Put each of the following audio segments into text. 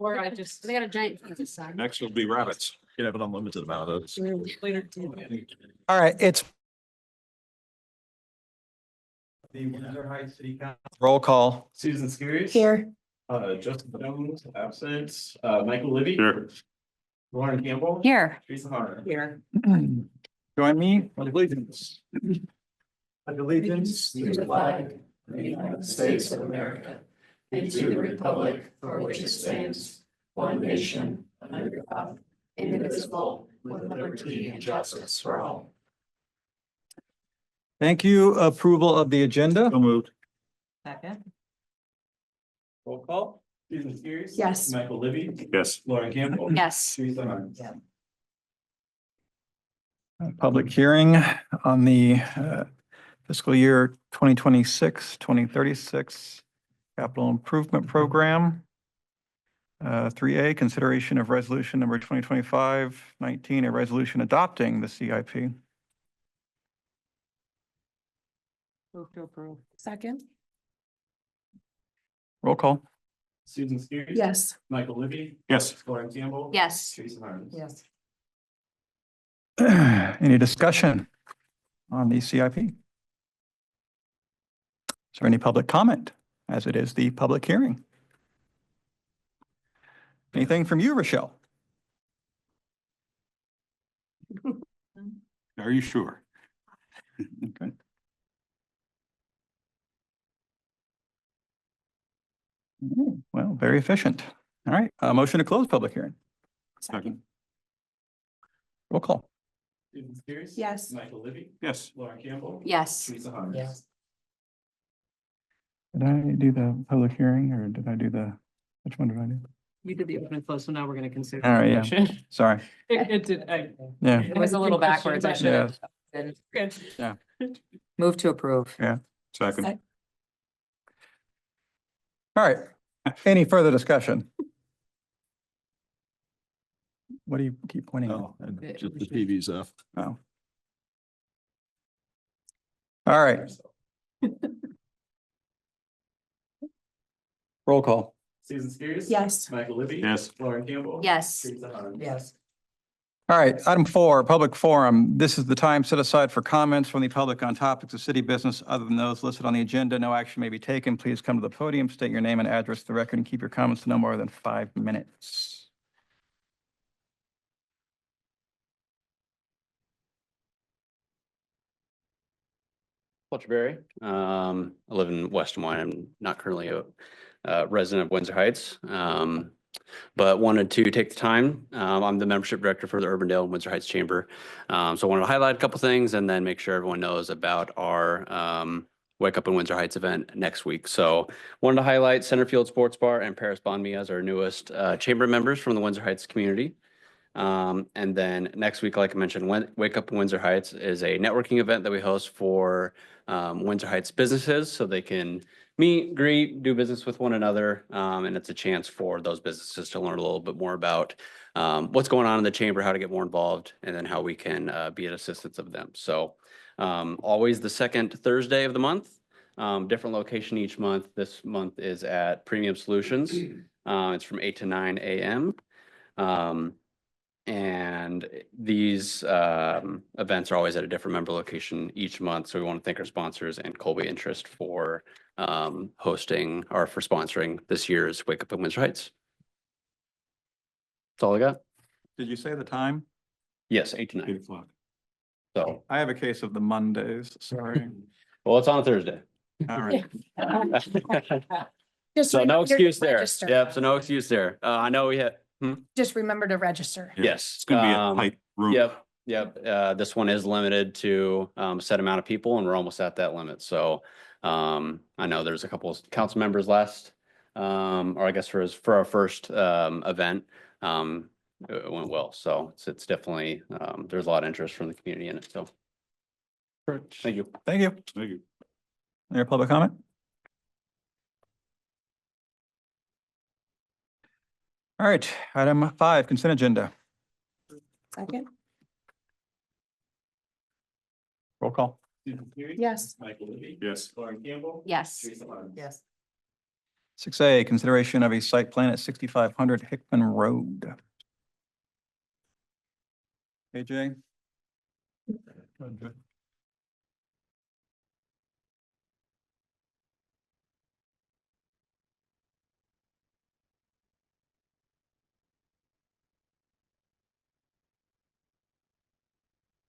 Or I just, they got a giant pizza sign. Next will be rabbits. You have an unlimited amount of those. Later. All right, it's The Windsor Heights City Council. roll call. Susan Skiris. Here. Justin Jones, absent. Michael Libby. Here. Lauren Campbell. Here. Teresa Harder. Here. Join me for allegiance. Allegiance to the flag of the United States of America, and to the republic for which it stands, one nation, under God, indivisible, with liberty and justice for all. Thank you. Approval of the agenda. So moved. Second. Roll call. Susan Skiris. Yes. Michael Libby. Yes. Lauren Campbell. Yes. Teresa Harder. Public hearing on the fiscal year 2026-2036 Capital Improvement Program. 3A, consideration of resolution number 2025-19, a resolution adopting the CIP. Move to approve. Second. Roll call. Susan Skiris. Yes. Michael Libby. Yes. Lauren Campbell. Yes. Teresa Harder. Yes. Any discussion on the CIP? Is there any public comment, as it is the public hearing? Anything from you, Rochelle? Are you sure? Okay. Well, very efficient. All right, motion to close public hearing. Second. Roll call. Susan Skiris. Yes. Michael Libby. Yes. Lauren Campbell. Yes. Teresa Harder. Yes. Did I do the public hearing or did I do which one did I do? You did the open and close, so now we're gonna consider. All right, yeah. motion. Sorry. It did, Yeah. it was a little backwards. I should have. Good. Yeah. Move to approve. Second. All right. Any further discussion? What do you keep pointing at? Oh, and just the TV's off. Oh. All right. Roll call. Susan Skiris. Yes. Michael Libby. Yes. Lauren Campbell. Yes. Teresa Harder. Yes. All right, item 4, public forum. This is the time set aside for comments from the public on topics of city business other than those listed on the agenda. No action may be taken. Please come to the podium, state your name and address to the record, and keep your comments to no more than 5 minutes. Fletcher Berry. I live in West Des Moines. I'm not currently a resident of Windsor Heights, but wanted to take the time. I'm the membership director for the Urbandale and Windsor Heights Chamber. So I wanted to highlight a couple things and then make sure everyone knows about our Wake Up in Windsor Heights event next week. So wanted to highlight Centerfield Sports Bar and Paris Bond Me as our newest chamber members from the Windsor Heights community. And then next week, like I mentioned, Wake Up in Windsor Heights is a networking event that we host for Windsor Heights businesses so they can meet, greet, do business with one another. And it's a chance for those businesses to learn a little bit more about what's going on in the chamber, how to get more involved, and then how we can be an assistance of them. So always the second Thursday of the month, different location each month. This month is at Premium Solutions. It's from 8 to 9 a.m. And these events are always at a different member location each month. So we want to thank our sponsors and Colby Interest for hosting or for sponsoring this year's Wake Up in Windsor Heights. That's all I got. Did you say the time? Yes, 8 to 9. 8 o'clock. So, I have a case of the Mondays, sorry. well, it's on a Thursday. All right. Just So no remember to excuse there. register. Yep, so no excuse there. I know we had, Just remember to register. Yeah. yes. It's gonna be a tight room. Yep. This one is limited to a set amount of people and we're almost at that limit. So I know there's a couple of council members last, or I guess for our first event, it went well. So it's definitely, there's a lot of interest from the community in it. So thank you. Thank you. Thank you. Any public comment? All right, item 5, consent agenda. Second. Roll call. Susan Skiris. Yes. Michael Libby. Yes. Lauren Campbell. Yes. Teresa Harder. Yes. 6A, consideration of a site plan at 6500 Hickman Road. AJ?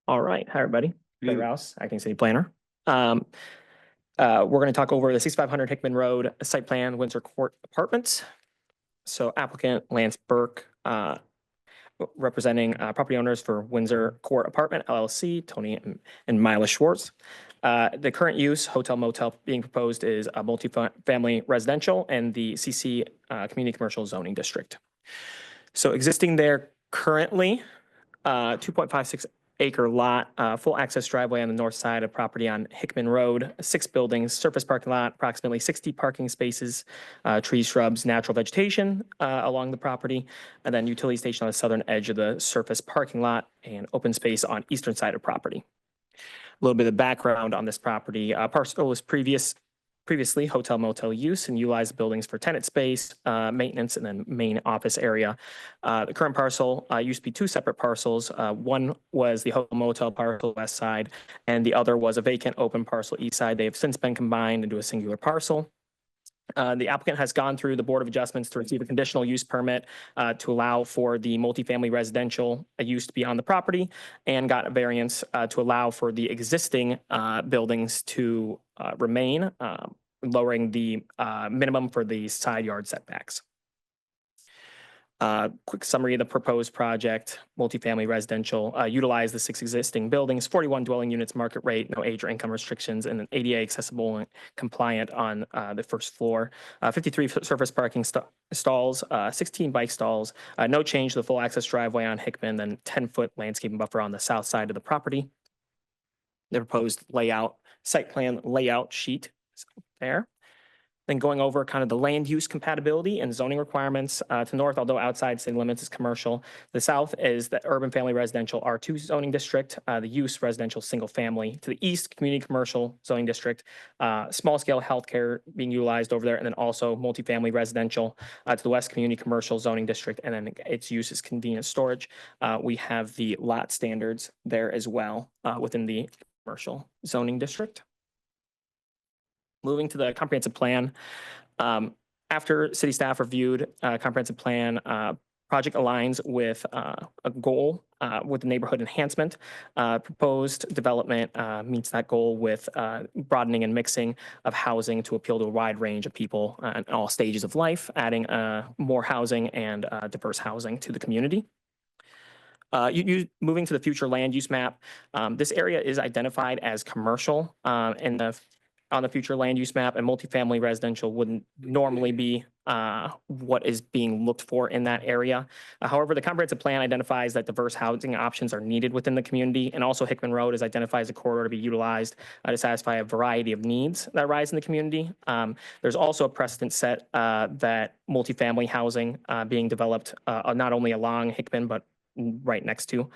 All right. Hi, everybody. Clay evening. Rouse, acting city planner. We're going to talk over the 6500 Hickman Road site plan, Windsor Court Apartments. So applicant Lance Burke, representing property owners for Windsor Court Apartment LLC, Tony and Mila Schwartz. The current use, hotel motel being proposed is a multifamily residential and the CC Community Commercial Zoning District. So existing there currently, 2.56 acre lot, full access driveway on the north side of property on Hickman Road, 6 buildings, surface parking lot, approximately 60 parking spaces, trees, shrubs, natural vegetation along the property, and then utility station on the southern edge of the surface parking lot and open space on eastern side of property. A little bit of background on this property. Parcel was previously hotel motel use and utilized the buildings for tenant space, maintenance, and then main office area. The current parcel used to be 2 separate parcels. One was the hotel motel parcel west side, and the other was a vacant open parcel east side. They have since been combined into a singular parcel. The applicant has gone through the Board of Adjustments to receive a conditional use permit to allow for the multifamily residential use to be on the property, and got a variance to allow for the existing buildings to remain, lowering the minimum for the side yard setbacks. Quick summary of the proposed project: multifamily residential, utilize the 6 existing buildings, 41 dwelling units, market rate, no age or income restrictions, and an ADA accessible and compliant on the first floor. 53 surface parking stalls, 16 bike stalls, no change to the full access driveway on Hickman, then 10-foot landscaping buffer on the south side of the property. The proposed layout, site plan layout sheet is there. Then going over kind of the land use compatibility and zoning requirements to the north, although outside city limits is commercial. The south is the urban family residential R2 zoning district, the use residential single family. To the east, community commercial zoning district, small scale healthcare being utilized over there, and then also multifamily residential. To the west, community commercial zoning district, and then its use is convenience storage. We have the lot standards there as well within the commercial zoning district. Moving to the comprehensive plan. After city staff reviewed comprehensive plan, project aligns with a goal with the neighborhood enhancement. Proposed development meets that goal with broadening and mixing of housing to appeal to a wide range of people in all stages of life, adding more housing and diverse housing to the community. Moving to the future land use map, this area is identified as commercial on the future land use map, and multifamily residential wouldn't normally be what is being looked for in that area. However, the comprehensive plan identifies that diverse housing options are needed within the community, and also Hickman Road is identified as a corridor to be utilized to satisfy a variety of needs that arise in the community. There's also a precedent set that multifamily housing being developed not only along Hickman, but right next to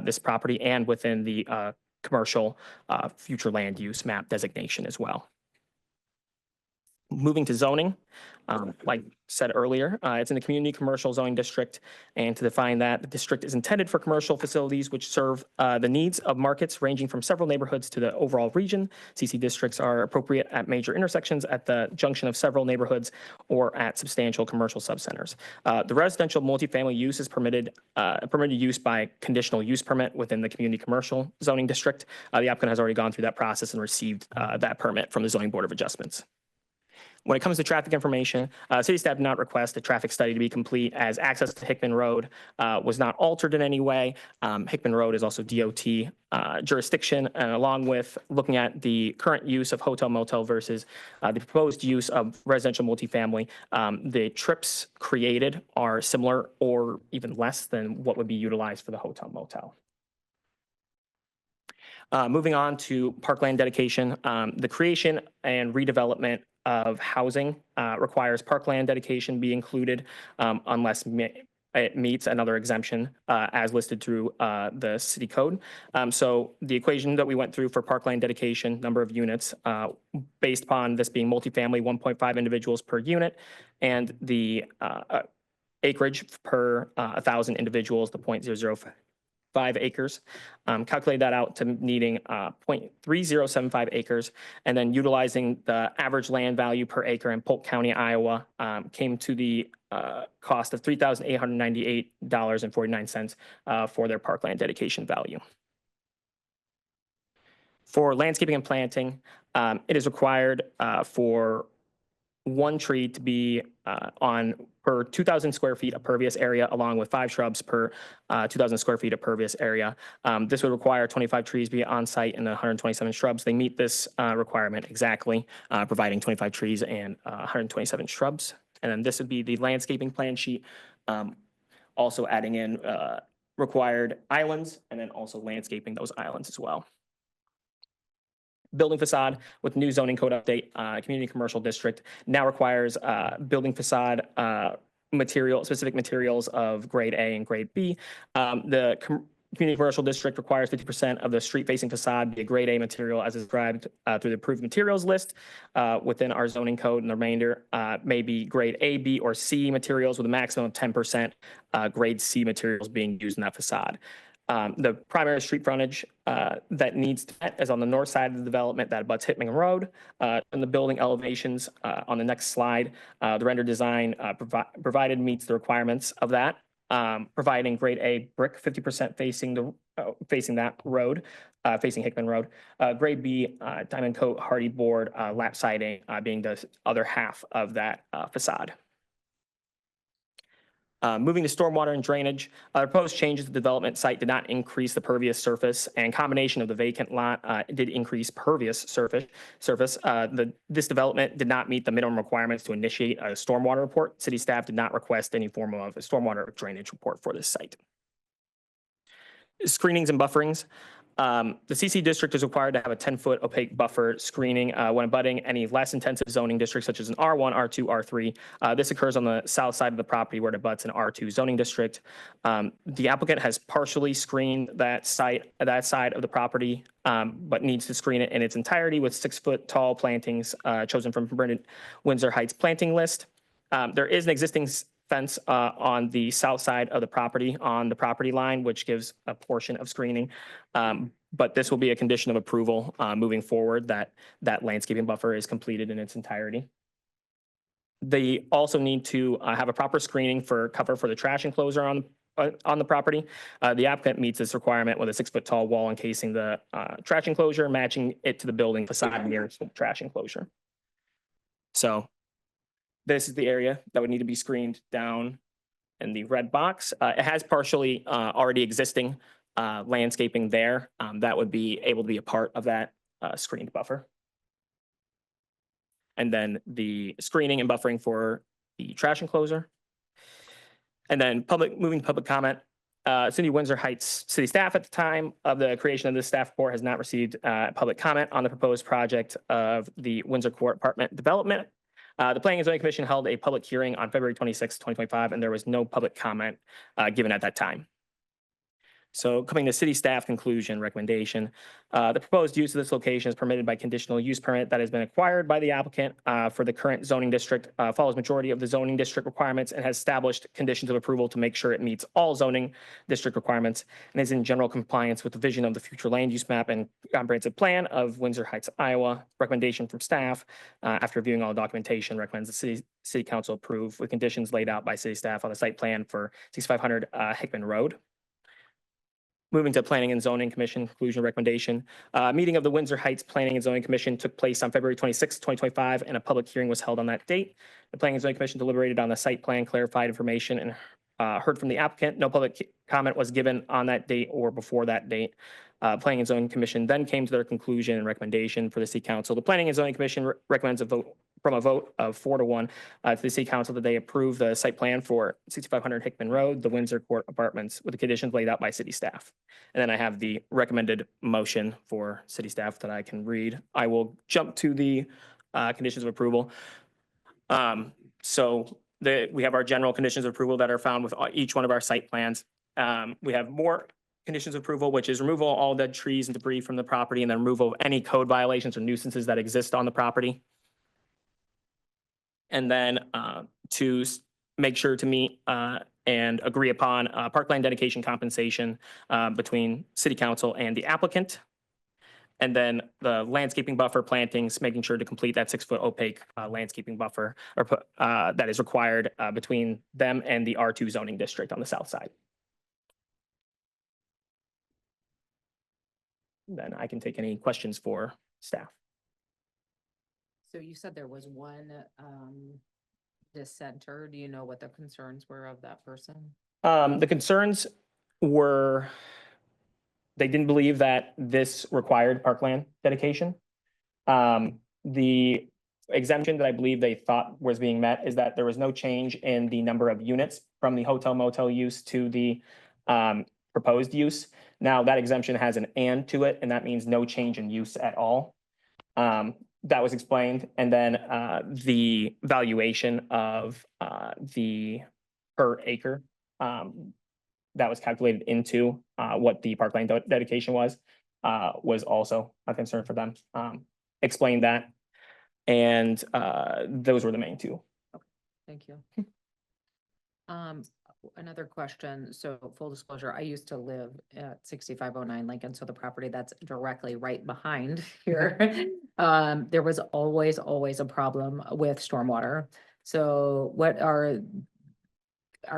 this property and within the commercial future land use map designation as well. Moving to zoning, like said earlier, it's in the community commercial zoning district, and to define that, the district is intended for commercial facilities which serve the needs of markets ranging from several neighborhoods to the overall region. CC districts are appropriate at major intersections, at the junction of several neighborhoods, or at substantial commercial subcenters. The residential multifamily use is permitted use by conditional use permit within the community commercial zoning district. The applicant has already gone through that process and received that permit from the Zoning Board of Adjustments. When it comes to traffic information, city staff did not request a traffic study to be complete, as access to Hickman Road was not altered in any way. Hickman Road is also DOT jurisdiction, and along with looking at the current use of hotel motel versus the proposed use of residential multifamily, the trips created are similar or even less than what would be utilized for the hotel motel. Moving on to parkland dedication, the creation and redevelopment of housing requires parkland dedication be included unless it meets another exemption as listed through the city code. So the equation that we went through for parkland dedication, number of units, based upon this being multifamily, 1.5 individuals per unit, and the acreage per 1,000 individuals, the 0.005 acres. Calculate that out to needing 0.3075 acres, and then utilizing the average land value per acre in Polk County, Iowa, came to the cost of $3,898.49 for their parkland dedication value. For landscaping and planting, it is required for one tree to be on per 2,000 square feet of pervious area, along with 5 shrubs per 2,000 square feet of pervious area. This would require 25 trees be on site and 127 shrubs. They meet this requirement exactly, providing 25 trees and 127 shrubs. And then this would be the landscaping plan sheet, also adding in required islands and then also landscaping those islands as well. Building facade with new zoning code update, community commercial district now requires building facade specific materials of grade A and grade B. The community commercial district requires 50% of the street facing facade be a grade A material as described through the approved materials list within our zoning code, and the remainder may be grade A, B, or C materials with a maximum of 10% grade C materials being used in that facade. The primary street frontage that needs to met is on the north side of the development that abuts Hickman Road. And the building elevations on the next slide, the render design provided meets the requirements of that, providing grade A brick 50% facing that road, facing Hickman Road. Grade B diamond coat hardy board lap siding being the other half of that facade. Moving to stormwater and drainage, proposed changes to the development site did not increase the pervious surface, and combination of the vacant lot did increase pervious surface. This development did not meet the minimum requirements to initiate a stormwater report. City staff did not request any form of a stormwater drainage report for this site. Screenings and bufferings. The CC district is required to have a 10-foot opaque buffer screening when abutting any less intensive zoning district, such as an R1, R2, R3. This occurs on the south side of the property where it abuts an R2 zoning district. The applicant has partially screened that side of the property, but needs to screen it in its entirety with 6-foot tall plantings chosen from permitted Windsor Heights planting list. There is an existing fence on the south side of the property on the property line, which gives a portion of screening. But this will be a condition of approval moving forward that landscaping buffer is completed in its entirety. They also need to have a proper screening for cover for the trash enclosure on the property. The applicant meets this requirement with a 6-foot tall wall encasing the trash enclosure, matching it to the building facade near the trash enclosure. So this is the area that would need to be screened down in the red box. It has partially already existing landscaping there that would be able to be a part of that screened buffer. And then the screening and buffering for the trash enclosure. And then moving to public comment. City of Windsor Heights city staff at the time of the creation of this staff report has not received public comment on the proposed project of the Windsor Court Apartment development. The Planning and Zoning Commission held a public hearing on February 26, 2025, and there was no public comment given at that time. So coming to city staff conclusion recommendation, the proposed use of this location is permitted by conditional use permit that has been acquired by the applicant for the current zoning district, follows majority of the zoning district requirements, and has established conditions of approval to make sure it meets all zoning district requirements and is in general compliance with the vision of the future land use map and comprehensive plan of Windsor Heights, Iowa. Recommendation from staff, after reviewing all documentation, recommends the city council approve with conditions laid out by city staff on the site plan for 6500 Hickman Road. Moving to Planning and Zoning Commission conclusion recommendation. Meeting of the Windsor Heights Planning and Zoning Commission took place on February 26, 2025, and a public hearing was held on that date. The Planning and Zoning Commission deliberated on the site plan, clarified information, and heard from the applicant. No public comment was given on that date or before that date. Planning and Zoning Commission then came to their conclusion and recommendation for the City Council. The Planning and Zoning Commission recommends a vote of 4-1 to the City Council that they approve the site plan for 6500 Hickman Road, the Windsor Court Apartments, with the conditions laid out by city staff. And then I have the recommended motion for city staff that I can read. I will jump to the conditions of approval. So we have our general conditions of approval that are found with each one of our site plans. We have more conditions of approval, which is removal of all dead trees and debris from the property, and then removal of any code violations or nuisances that exist on the property. And then to make sure to meet and agree upon parkland dedication compensation between city council and the applicant. And then the landscaping buffer plantings, making sure to complete that 6-foot opaque landscaping buffer or that is required between them and the R2 zoning district on the south side. Then I can take any questions for staff. So you said there was one dissenter. Do you know what the concerns were of that person? The concerns were they didn't believe that this required parkland dedication. The exemption that I believe they thought was being met is that there was no change in the number of units from the hotel motel use to the proposed use. Now that exemption has an and to it, and that means no change in use at all. That was explained. And then the valuation of the per acre that was calculated into what the parkland dedication was also a concern for them. Explained that. And those were the main two. Thank you. Another question. So full disclosure, I used to live at 6509 Lincoln. So the property that's directly right behind here. There was always a problem with stormwater. So what are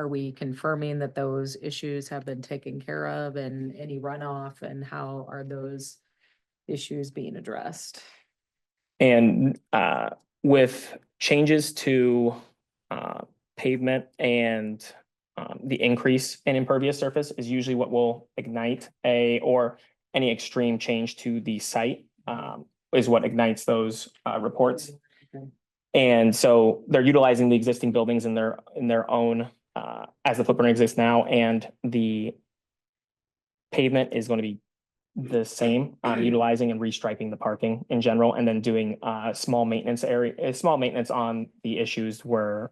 we confirming that those issues have been taken care of and any runoff, and how are those issues being addressed? And with changes to pavement and the increase in impervious surface is usually what will ignite or any extreme change to the site is what ignites those reports. Okay. And so they're utilizing the existing buildings in their own as the footprint exists now, and the pavement is going to be the same, utilizing and restriping the parking in general, and then doing small maintenance on the issues where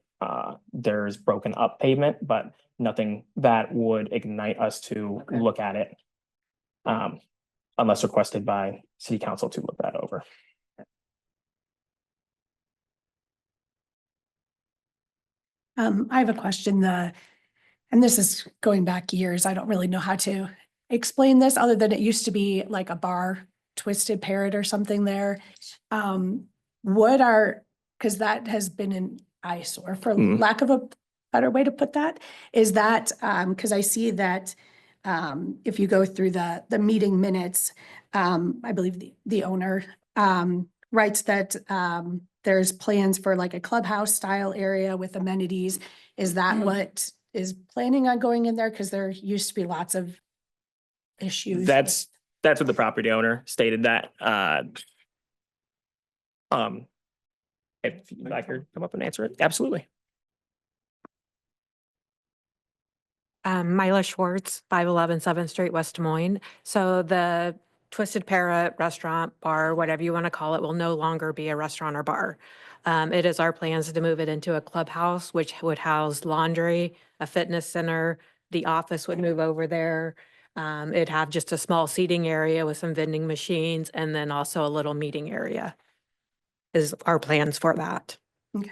there's broken up pavement, but nothing that would ignite us to look at it unless requested by city council to look that over. I have a question, and this is going back years. I don't really know how to explain this other than it used to be like a bar, Twisted Parrot or something there. Because that has been an eyesore for lack of a better way to put that, is that, because I see that if you go through the meeting minutes, I believe the owner writes that there's plans for like a clubhouse style area with amenities. Is that what is planning on going in there? Because there used to be lots of issues. That's what the property owner stated that. If you'd like her to come up and answer it, absolutely. Mila Schwartz, 511 7th Street, West Des Moines. So the Twisted Parrot restaurant, bar, whatever you want to call it, will no longer be a restaurant or bar. It is our plans to move it into a clubhouse, which would house laundry, a fitness center. The office would move over there. It'd have just a small seating area with some vending machines, and then also a little meeting area is our plans for that. Okay.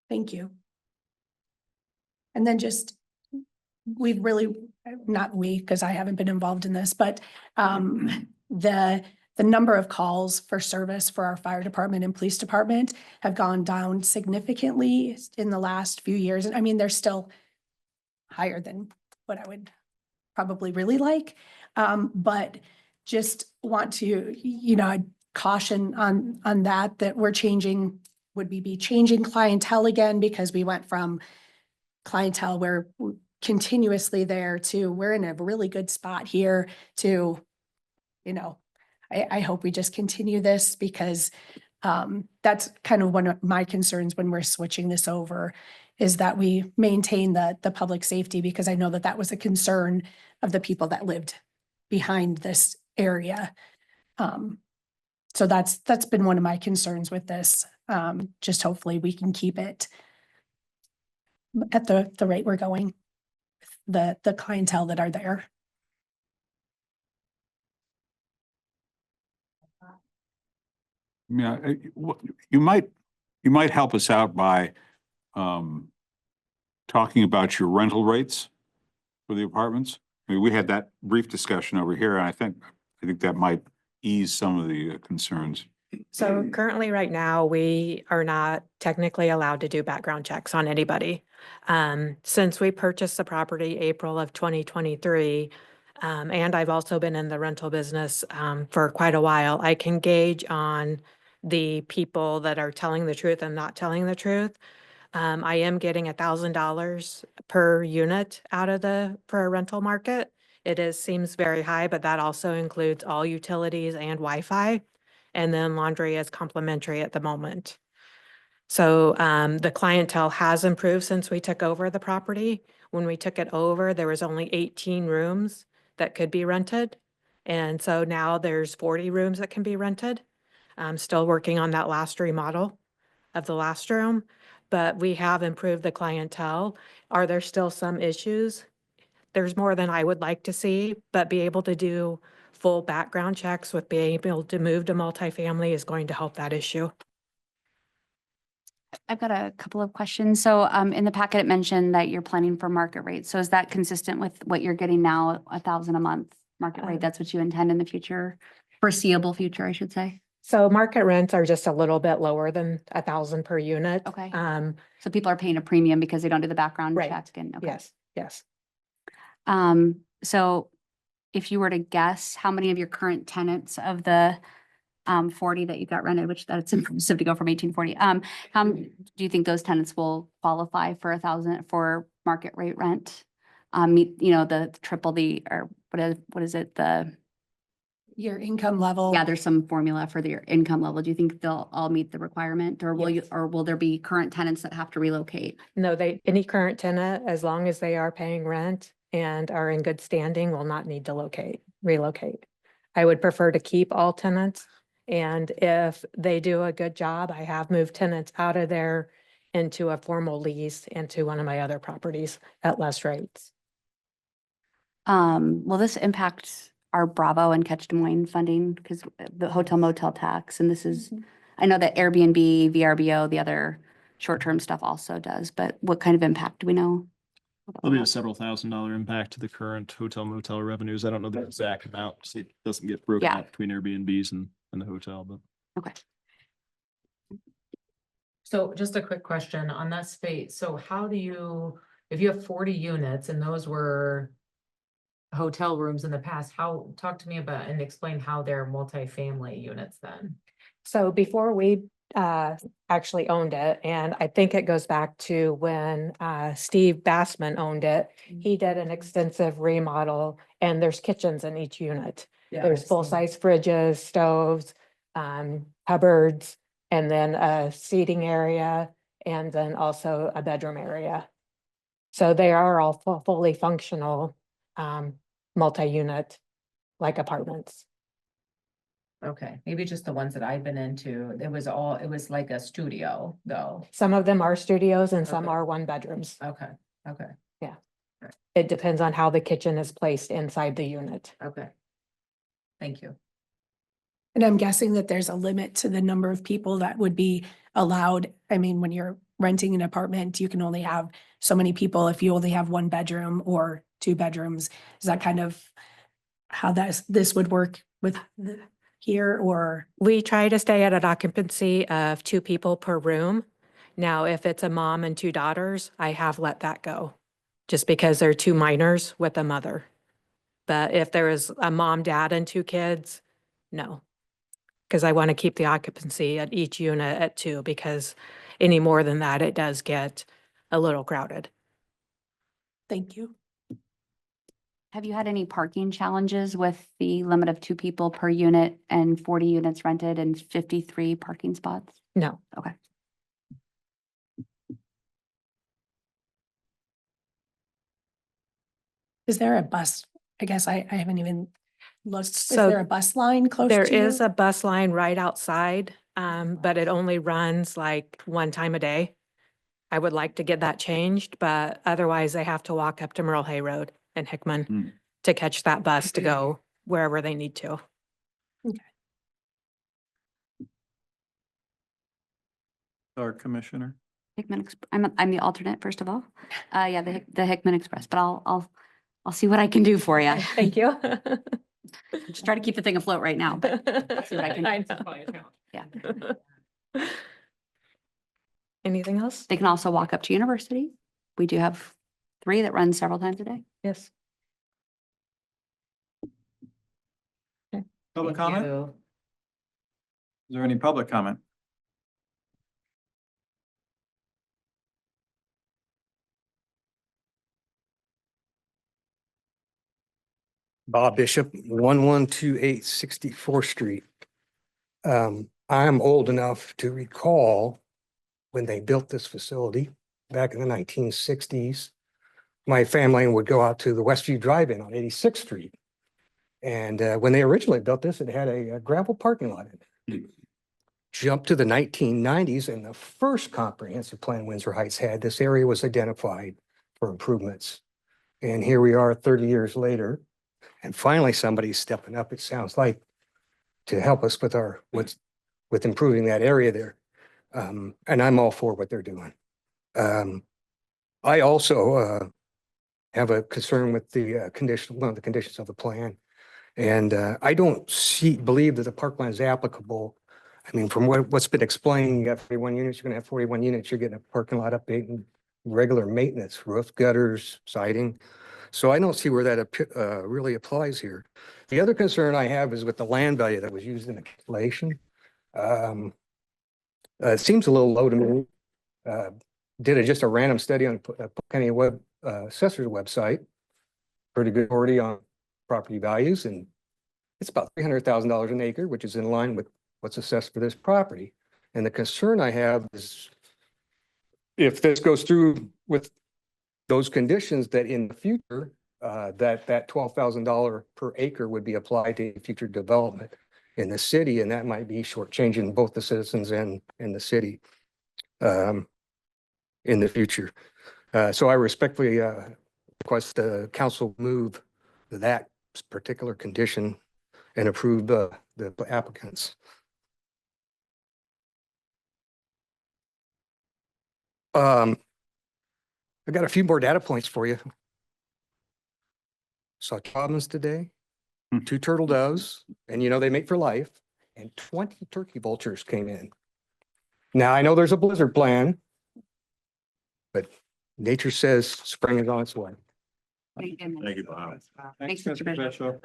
Thank you. And then just, we've really, not we, because I haven't been involved in this, but the number of calls for service for our fire department and police department have gone down significantly in the last few years. And I mean, they're still higher than what I would probably really like. But just want to, I'd caution on that we're changing, would we be changing clientele again? Because we went from clientele where we're continuously there to we're in a really good spot here to, I hope we just continue this, because that's kind of one of my concerns when we're switching this over, is that we maintain the public safety, because I know that was a concern of the people that lived behind this area. So that's been one of my concerns with this. Just hopefully we can keep it at the rate we're going, the clientele that are there. Yeah, you might help us out by talking about your rental rates for the apartments. I mean, we had that brief discussion over here, and I think that might ease some of the concerns. So currently, right now, we are not technically allowed to do background checks on anybody. Since we purchased the property April of 2023, and I've also been in the rental business for quite a while, I can gauge on the people that are telling the truth and not telling the truth. I am getting $1,000 per unit out of for a rental market. Seems very high, but that also includes all utilities and Wi-Fi. And then laundry is complimentary at the moment. So the clientele has improved since we took over the property. When we took it over, there was only 18 rooms that could be rented. And so now there's 40 rooms that can be rented. I'm still working on that last remodel of the last room, but we have improved the clientele. Are there still some issues? There's more than I would like to see, but be able to do full background checks with being able to move to multifamily is going to help that issue. I've got a couple of questions. So in the packet, it mentioned that you're planning for market rate. So is that consistent with what you're getting now, 1,000 a month market rate? That's what you intend in the future, foreseeable future, I should say? So market rents are just a little bit lower than 1,000 per unit. Okay. So people are paying a premium because they don't do the background Right. check and, okay. Yes, yes. So if you were to guess, how many of your current tenants of the 40 that you got rented, which that's impressive to go from 1840, how do you think those tenants will qualify for 1,000 for market rate rent? Meet, the triple or what is it? Your income level. Yeah, there's some formula for their income level. Do you think they'll all meet the requirement, or Yes. will there be current tenants that have to relocate? No, any current tenant, as long as they are paying rent and are in good standing, will not need to relocate. I would prefer to keep all tenants. And if they do a good job, I have moved tenants out of there into a formal lease into one of my other properties at less rates. Will this impact our Bravo and Catch Des Moines funding? Because the hotel motel tax, and this is, I know that Airbnb, VRBO, the other short-term stuff also does, but what kind of impact do we know? There'll be a several $1,000 impact to the current hotel motel revenues. I don't know the exact amount. It doesn't get broken Yeah. out between Airbnbs and the hotel, but. Okay. So just a quick question on that space. So how do you, if you have 40 units and those were hotel rooms in the past, talk to me about and explain how they're multifamily units then? So before we actually owned it, and I think it goes back to when Steve Bassman owned it, he did an extensive remodel, and there's kitchens in each unit. There's full-size fridges, stoves, cupboards, and then a seating area, and then also a bedroom area. So they are all fully functional multi-unit like apartments. Okay, maybe just the ones that I've been into, it was like a studio though. Some of them are studios and some Okay. are one bedrooms. Okay, okay, It depends on how the kitchen is placed inside the unit. okay. Thank you. And I'm guessing that there's a limit to the number of people that would be allowed. I mean, when you're renting an apartment, you can only have so many people if you only have one bedroom or two bedrooms. Is that kind of how this would work with here, or? We try to stay at an occupancy of 2 people per room. Now, if it's a mom and 2 daughters, I have let that go just because they're 2 minors with a mother. But if there is a mom, dad, and 2 kids, no. Because I want to keep the occupancy at each unit at 2, because any more than that, it does get a little crowded. Thank you. Have you had any parking challenges with the limit of 2 people per unit and 40 units rented and 53 parking spots? No. Okay. Is there a bus? I guess I haven't even looked. Is So there a bus line close to There you? is a bus line right outside but it only runs like one time a day. I would like to get that changed, but otherwise they have to walk up to Merle Hay Road in Hickman to catch that bus to go wherever they need to. Our commissioner. Hickman, I'm the alternate, first of all. Yeah, the Hickman Express, but I'll see what I can do for you. Thank you. Just try to keep the thing afloat right now, but I'll see what I can. I know. Yeah. Anything else? They can also walk up to University. We do have 3 that run several times a day. Yes. Public Thank comment? you. Is there any public comment? Bob Bishop, 1128 64th Street. I'm old enough to recall when they built this facility back in the 1960s. My family would go out to the Westview Drive-In on 86th Street. And when they originally built this, it had a gravel parking lot in it. Jump to the 1990s, and the first comprehensive plan Windsor Heights had, this area was identified for improvements. And here we are 30 years later. And finally, somebody's stepping up, it sounds like, to help us with with improving that area there. And I'm all for what they're doing. I also have a concern with the one of the conditions of the plan. And I don't believe that the parkland is applicable. I mean, from what's been explained, you got 41 units, you're gonna have 41 units, you're getting a parking lot update and regular maintenance, roof, gutters, siding. So I don't see where that really applies here. The other concern I have is with the land value that was used in the calculation. It seems a little low to me. Did just a random study on Polk County Assessor's website. Pretty good authority on property values, and it's about $300,000 an acre, which is in line with what's assessed for this property. And the concern I have is if this goes through with those conditions, that in the future, that $12,000 per acre would be applied to future development in the city, and that might be shortchanging both the citizens and the city in the future. So I respectfully request the council move that particular condition and approve the applicants. I got a few more data points for you. Saw robins today, 2 turtle doves, and they mate for life, and 20 turkey vultures came in. Now, I know there's a blizzard plan, but nature says spring is on its way. Thank you, Bob. Thanks, Mr. Bishop.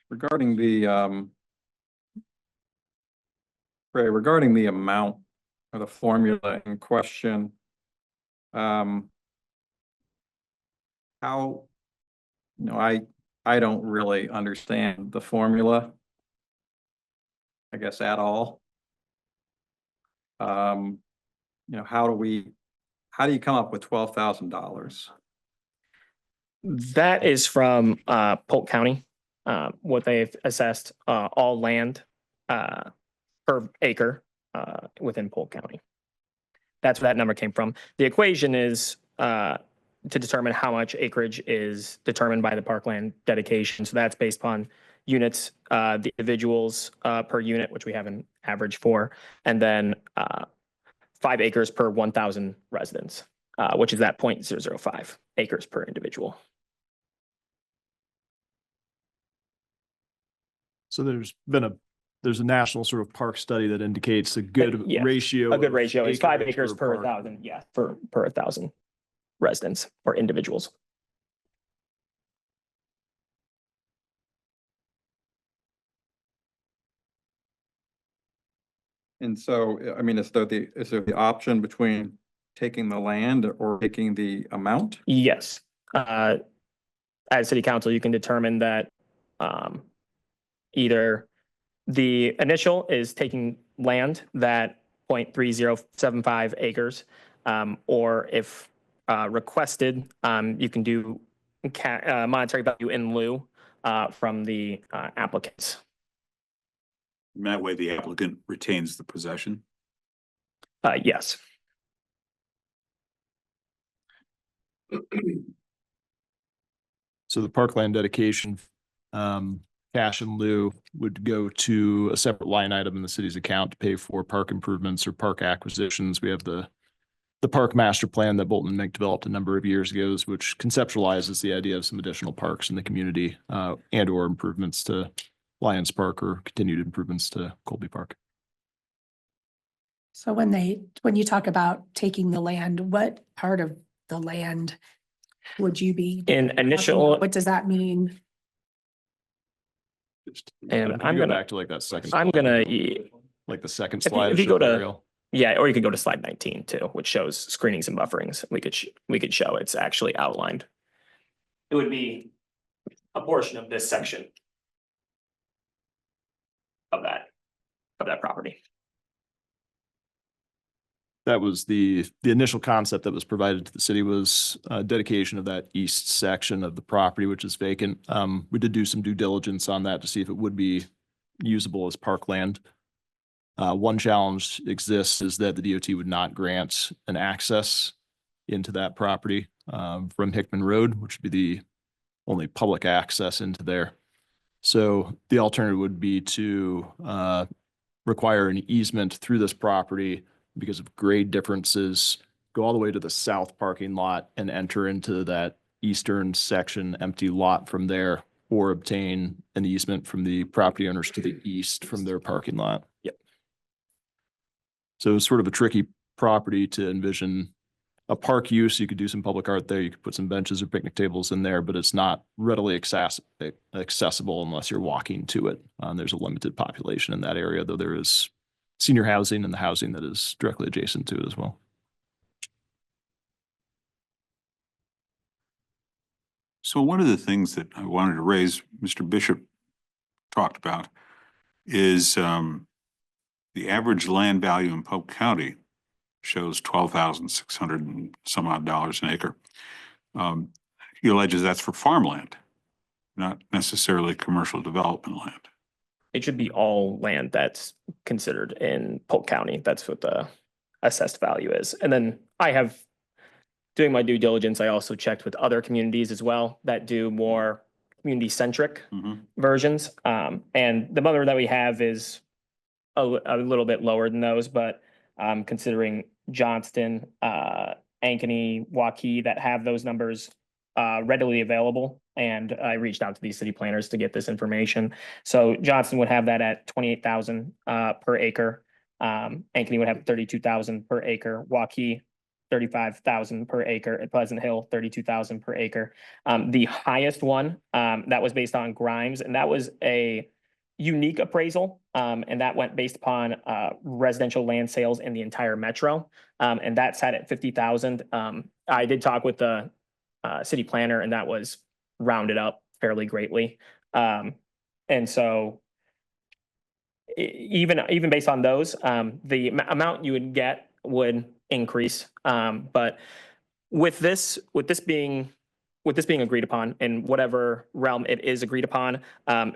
Regarding the amount or the formula in question, how, I don't really understand the formula, I guess, at all. How do you come up with $12,000? That is from Polk County, what they've assessed all land per acre within Polk County. That's where that number came from. The equation is to determine how much acreage is determined by the parkland dedication. So that's based upon units, the individuals per unit, which we have an average for, and then 5 acres per 1,000 residents, which is that 0.005 acres per individual. So there's a national sort of park study that indicates a good Yeah, ratio. A good ratio is 5 acreage acres per park. 1,000, yeah, per 1,000 residents or individuals. And so, I mean, is there the option between taking the land or taking the amount? Yes. As city council, you can determine that either the initial is taking land that 0.3075 acres. Or if requested, you can do monetary value in lieu from the applicants. That way the applicant retains the possession. Yes. So the parkland dedication, cash in lieu would go to a separate line item in the city's account to pay for park improvements or park acquisitions. We have the park master plan that Bolton and Mink developed a number of years ago, which conceptualizes the idea of some additional parks in the community, and or improvements to Lions Park or continued improvements to Colby Park. So when you talk about taking the land, what part of the land would you be? In initial, What does that mean? And If I'm you go gonna- back to like that second. I'm slide, gonna, like the second if you- slide. if you show go the to- aerial. yeah, or you could go to slide 19 too, which shows screenings and bufferings. We could show it's actually outlined. It would be a portion of this section of that property. That was the initial concept that was provided to the city was dedication of that east section of the property, which is vacant. We did do some due diligence on that to see if it would be usable as parkland. One challenge exists is that the DOT would not grant an access into that property from Hickman Road, which would be the only public access into there. So the alternative would be to require an easement through this property because of grade differences, go all the way to the south parking lot and enter into that eastern section empty lot from there, or obtain an easement from the property owners to the east from their parking lot. Yep. So it's sort of a tricky property to envision a park use. You could do some public art there. You could put some benches or picnic tables in there, but it's not readily accessible unless you're walking to it. There's a limited population in that area, though there is senior housing and the housing that is directly adjacent to it as well. So one of the things that I wanted to raise, Mr. Bishop talked about, is the average land value in Polk County shows $12,600 and some odd dollars an acre. He alleges that's for farmland, not necessarily commercial development land. It should be all land that's considered in Polk County. That's what the assessed value is. And then doing my due diligence, I also checked with other communities as well that do more community-centric versions. And the number that we have is a little bit lower than those, but considering Johnston, Ankeny, Waukee that have those numbers readily available. And I reached out to these city planners to get this information. So Johnston would have that at 28,000 per acre. Ankeny would have 32,000 per acre. Waukee, 35,000 per acre. At Pleasant Hill, 32,000 per acre. The highest one that was based on Grimes, and that was a unique appraisal, and that went based upon residential land sales in the entire metro, and that sat at 50,000. I did talk with the city planner, and that was rounded up fairly greatly. And so even based on those, the amount you would get would increase. But with this being agreed upon in whatever realm it is agreed upon,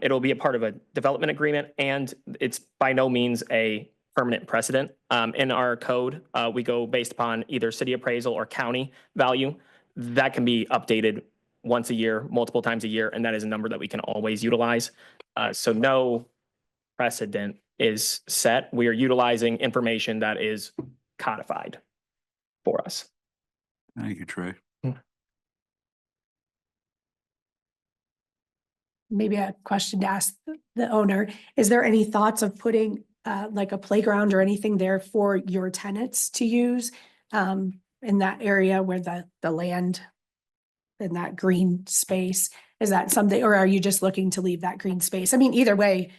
it'll be a part of a development agreement, and it's by no means a permanent precedent. In our code, we go based upon either city appraisal or county value. That can be updated once a year, multiple times a year, and that is a number that we can always utilize. So no precedent is set. We are utilizing information that is codified for us. Thank you, Trey. Maybe a question to ask the owner. Is there any thoughts of putting like a playground or anything there for your tenants to use in that area where the land in that green space? Is that something, or are you just looking to leave that green space? I mean, either way,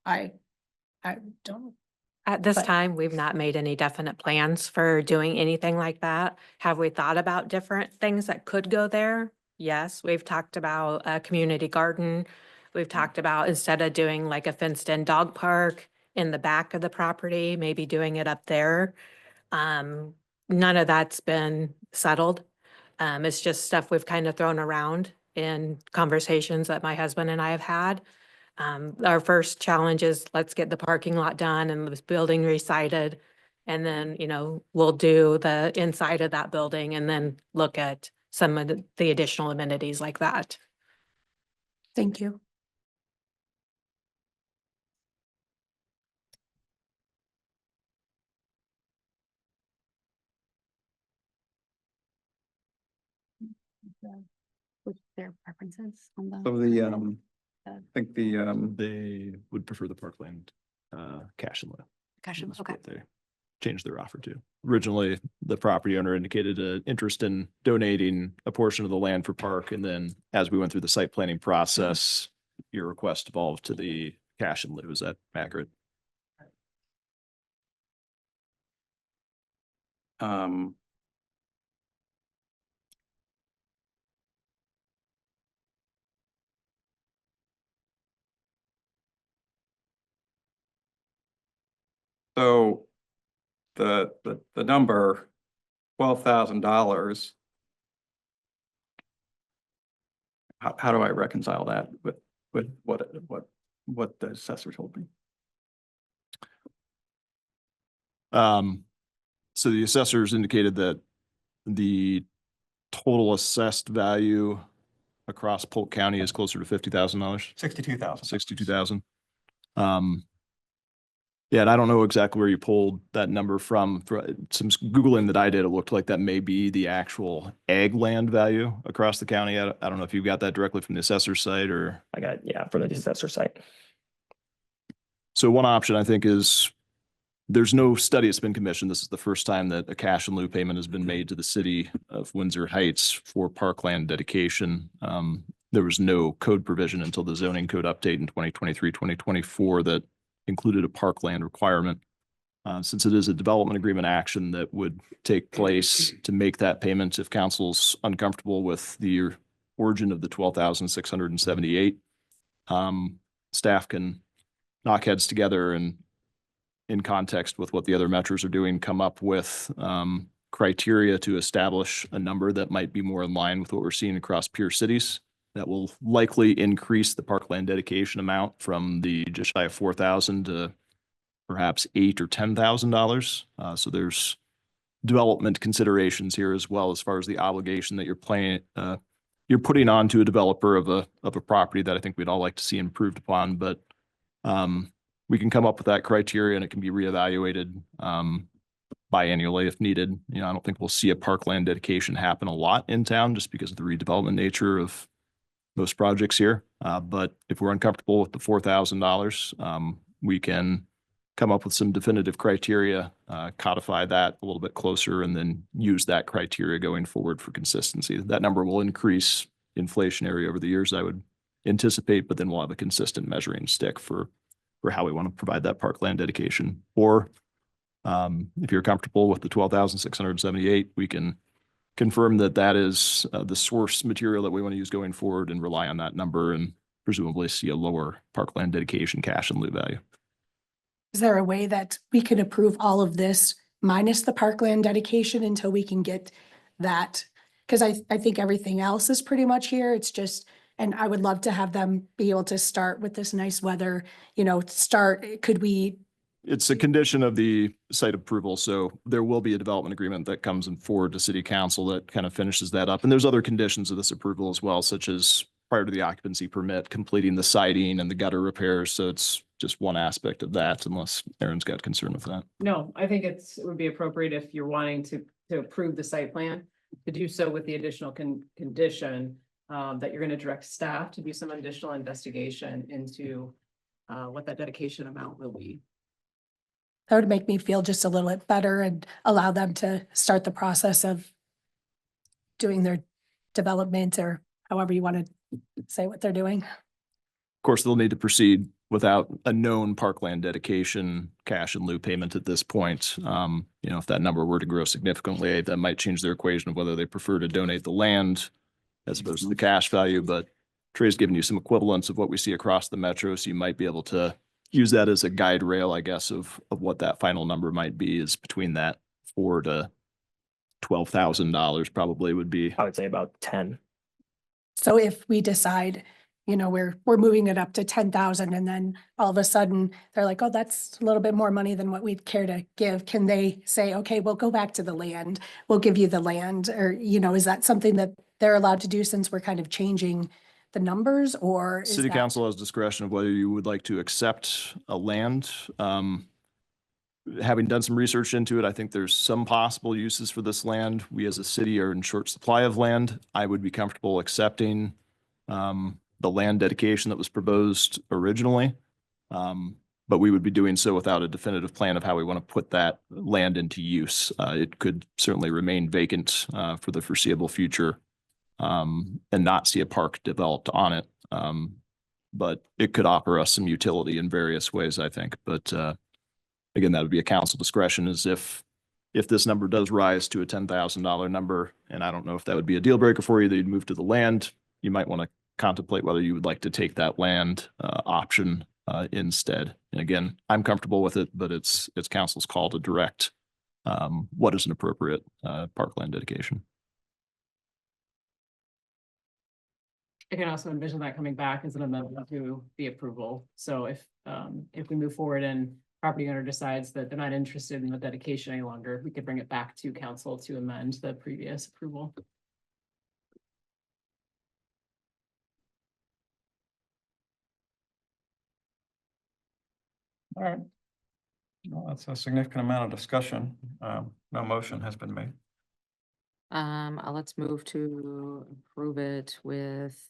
I don't. At this But- time, we've not made any definite plans for doing anything like that. Have we thought about different things that could go there? Yes, we've talked about a community garden. We've talked about, instead of doing like a fenced in dog park, in the back of the property, maybe doing it up there. None of that's been settled. It's just stuff we've kind of thrown around in conversations that my husband and I have had. Our first challenge is let's get the parking lot done and this building recited. And then, we'll do the inside of that building and then look at some of the additional amenities like that. Thank you. With their preferences on the. So I think They would prefer the parkland, cash and lieu. Cash and- Is okay. what They changed their offer to. Originally, the property owner indicated an interest in donating a portion of the land for park. And then as we went through the site planning process, your request evolved to the cash and lieu. Is that accurate? So the number, $12,000. How do I reconcile that with what the assessor told me? So the assessors indicated that the total assessed value across Polk County is closer to $50,000. 62,000. 62,000. Yeah, and I don't know exactly where you pulled that number from. For some Googling that I did, it looked like that may be the actual ag land value across the county. I don't know if you got that directly from the assessor site or. I got, from the assessor site. So one option I think is there's no study that's been commissioned. This is the first time that a cash in lieu payment has been made to the city of Windsor Heights for parkland dedication. There was no code provision until the zoning code update in 2023, 2024 that included a parkland requirement. Since it is a development agreement action that would take place to make that payment if council's uncomfortable with the origin of the 12,678, staff can knock heads together and in context with what the other metros are doing, come up with criteria to establish a number that might be more in line with what we're seeing across peer cities. That will likely increase the parkland dedication amount from the just shy of 4,000 to perhaps $8,000 or $10,000. So there's development considerations here as well as far as the obligation that you're putting onto a developer of a property that I think we'd all like to see improved upon. But we can come up with that criteria and it can be reevaluated biannually if needed. I don't think we'll see a parkland dedication happen a lot in town just because of the redevelopment nature of most projects here. But if we're uncomfortable with the $4,000, we can come up with some definitive criteria, codify that a little bit closer, and then use that criteria going forward for consistency. That number will increase inflationary over the years, I would anticipate, but then we'll have a consistent measuring stick for how we want to provide that parkland dedication. Or if you're comfortable with the 12,678, we can confirm that that is the source material that we want to use going forward and rely on that number and presumably see a lower parkland dedication cash in lieu value. Is there a way that we could approve all of this minus the parkland dedication until we can get that? Because I think everything else is pretty much here. It's just, and I would love to have them be able to start with this nice weather, could we? It's a condition of the site approval. So there will be a development agreement that comes forward to city council that kind of finishes that up. And there's other conditions of this approval as well, such as prior to the occupancy permit, completing the siding and the gutter repairs. So it's just one aspect of that, unless Aaron's got concern with that. No, I think it would be appropriate if you're wanting to approve the site plan, to do so with the additional condition that you're going to direct staff to do some additional investigation into what that dedication amount will be. That would make me feel just a little bit better and allow them to start the process of doing their development, or however you want to say what they're doing. Of course, they'll need to proceed without a known parkland dedication cash in lieu payment at this point. If that number were to grow significantly, that might change their equation of whether they prefer to donate the land as opposed to the cash value. But Trey's given you some equivalents of what we see across the metro, so you might be able to use that as a guide rail, I guess, of what that final number might be is between that $4,000 to $12,000 probably would be. I would say about 10. So if we decide, you know, we're moving it up to 10,000 and then all of a sudden they're like, oh, that's a little bit more money than what we'd care to give. Can they say, okay, we'll go back to the land, we'll give you the land? Or, you know, is that something that they're allowed to do since we're kind of changing the numbers, or is City that- council has discretion of whether you would like to accept a land. Having done some research into it, I think there's some possible uses for this land. We as a city are in short supply of land. I would be comfortable accepting the land dedication that was proposed originally. But we would be doing so without a definitive plan of how we want to put that land into use. It could certainly remain vacant for the foreseeable future and not see a park developed on it. But it could offer us some utility in various ways, I think. But again, that would be a council discretion, as if this number does rise to a $10,000 number, and I don't know if that would be a deal breaker for you, that you'd move to the land, you might want to contemplate whether you would like to take that land option instead. And again, I'm comfortable with it, but it's council's call to direct what is an appropriate parkland dedication. I can also envision that coming back as an amendment to the approval. So if we move forward and property owner decides that they're not interested in the dedication any longer, we could bring it back to council to amend the previous approval. All right. Well, that's a significant amount of discussion. No motion has been made. Let's move to approve it with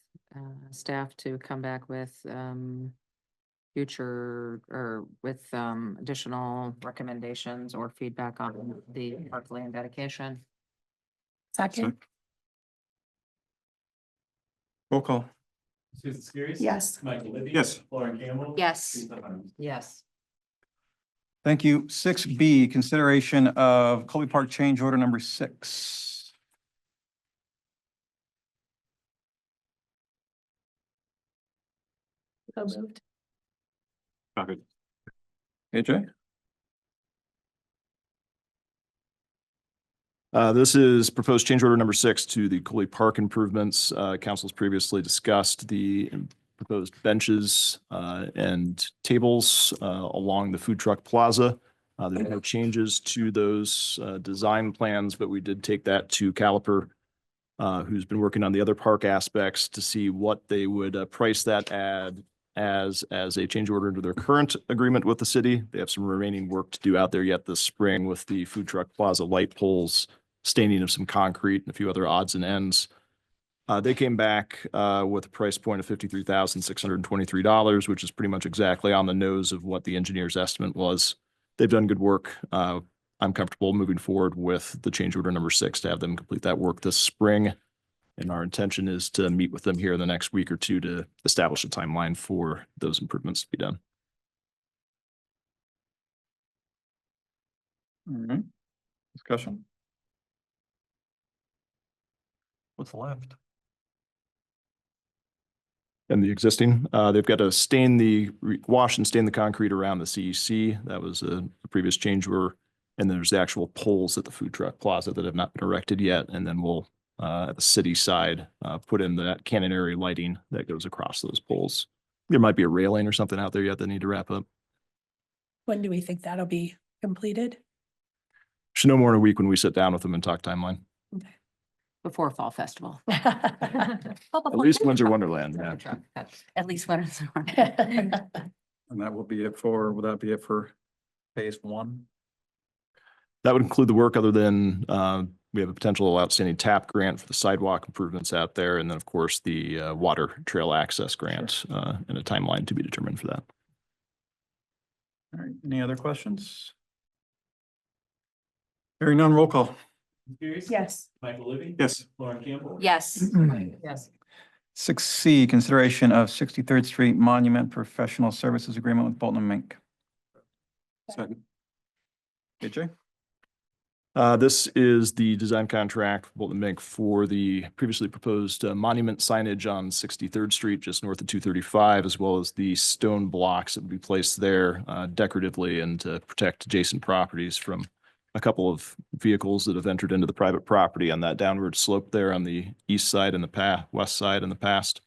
staff to come back with future or with additional recommendations or feedback on the parkland dedication. Second? Roll call. Susan Skiris. Yes. Michael Libby. Yes. Lauren Campbell. Yes. Lisa Harms. Yes. Thank you. 6B, consideration of Colby Park change order number 6. So moved. Second. AJ? This is proposed change order number 6 to the Coley Park improvements. Council's previously discussed the proposed benches and tables along the food truck plaza. There are no changes to those design plans, but we did take that to Caliper, who's been working on the other park aspects, to see what they would price that as a change order into their current agreement with the city. They have some remaining work to do out there yet this spring with the food truck plaza light poles, staining of some concrete, and a few other odds and ends. They came back with a price point of $53,623, which is pretty much exactly on the nose of what the engineer's estimate was. They've done good work. I'm comfortable moving forward with the change order number 6 to have them complete that work this spring. And our intention is to meet with them here in the next week or two to establish a timeline for those improvements to be done. All right. Discussion? What's left? And the existing, they've got to wash and stain the concrete around the CEC. That was a previous change order. And there's the actual poles at the food truck plaza that have not been erected yet. And then we'll, at the city side, put in that canonary lighting that goes across those poles. There might be a railing or something out there yet that need to wrap up. When do we think that'll be completed? Should know more in a week when we sit down with them and talk timeline. Before Fall Festival. At least Windsor Wonderland, yeah. At least one. And that will be it for, will that be it for phase 1? That would include the work other than, we have a potential outstanding TAP grant for the sidewalk improvements out there. And then, of course, the water trail access grant and a timeline to be determined for that. All right, any other questions? Hearing none, roll call. Skiris. Yes. Michael Libby. Yes. Lauren Campbell. Yes. Yes. 6C, consideration of 63rd Street Monument Professional Services Agreement with Bolton and Mink. Second. AJ? This is the design contract for Bolton Mink for the previously proposed monument signage on 63rd Street, just north of 235, as well as the stone blocks that would be placed there decoratively and to protect adjacent properties from a couple of vehicles that have entered into the private property on that downward slope there on the east side and the west side in the past.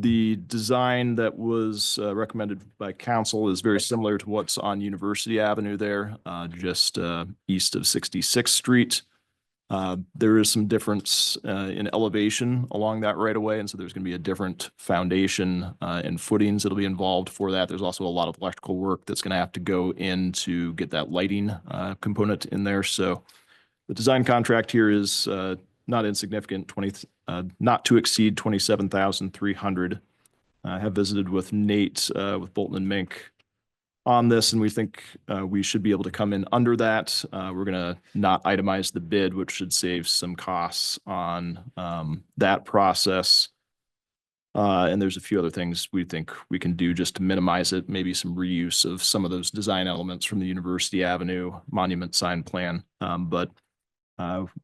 The design that was recommended by council is very similar to what's on University Avenue there, just east of 66th Street. There is some difference in elevation along that right of way, and so there's going to be a different foundation and footings that'll be involved for that. There's also a lot of electrical work that's going to have to go in to get that lighting component in there. So the design contract here is not insignificant, not to exceed 27,300. I have visited with Nate with Bolton and Mink on this, and we think we should be able to come in under that. We're going to not itemize the bid, which should save some costs on that process. And there's a few other things we think we can do just to minimize it, maybe some reuse of some of those design elements from the University Avenue monument sign plan. But